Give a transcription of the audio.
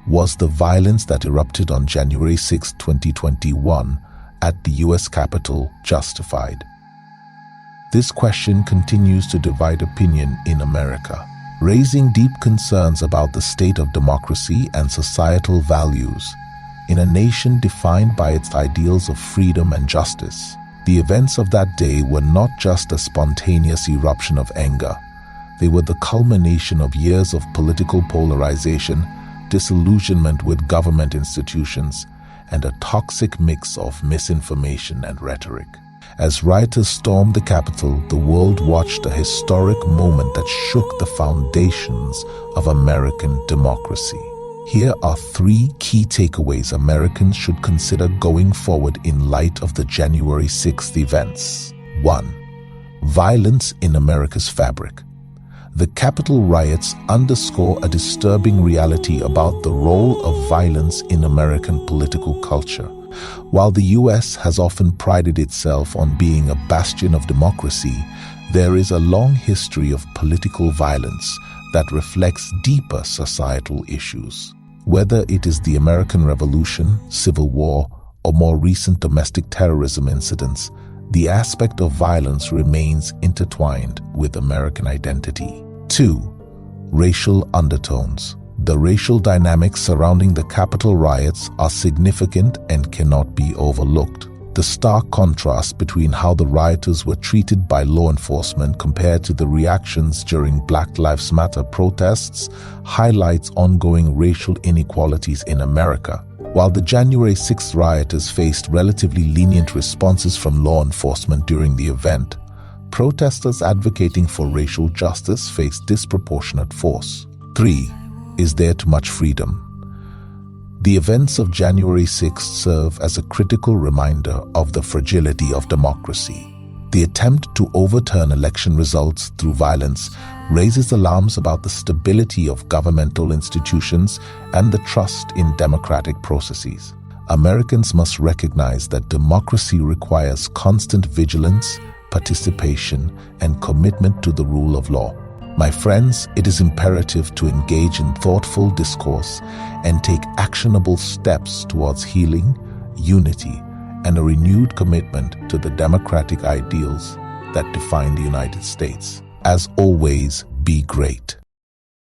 Was the violence that erupted on January 6, 2021 at the US Capitol justified? This question continues to divide opinion in America, raising deep concerns about the state of democracy and societal values in a nation defined by its ideals of freedom and justice. The events of that day were not just a spontaneous eruption of anger. They were the culmination of years of political polarization, disillusionment with government institutions, and a toxic mix of misinformation and rhetoric. As rioters stormed the Capitol, the world watched a historic moment that shook the foundations of American democracy. Here are 3 key takeaways Americans should consider going forward in light of the January 6th events. 1. Violence in America's fabric. The Capitol riots underscore a disturbing reality about the role of violence in American political culture. While the US has often prided itself on being a bastion of democracy, there is a long history of political violence that reflects deeper societal issues. Whether it is the American Revolution, Civil War, or more recent domestic terrorism incidents, the aspect of violence remains intertwined with American identity. 2. Racial undertones. The racial dynamics surrounding the Capitol riots are significant and cannot be overlooked. The stark contrast between how the rioters were treated by law enforcement compared to the reactions during Black Lives Matter protests highlights ongoing racial inequalities in America. While the January 6th rioters faced relatively lenient responses from law enforcement during the event, protesters advocating for racial justice faced disproportionate force. 3. Is there too much freedom? The events of January 6th serve as a critical reminder of the fragility of democracy. The attempt to overturn election results through violence raises alarms about the stability of governmental institutions and the trust in democratic processes. Americans must recognize that democracy requires constant vigilance, participation, and commitment to the rule of law. My friends, it is imperative to engage in thoughtful discourse and take actionable steps towards healing, unity, and a renewed commitment to the democratic ideals that define the United States. As always, be great.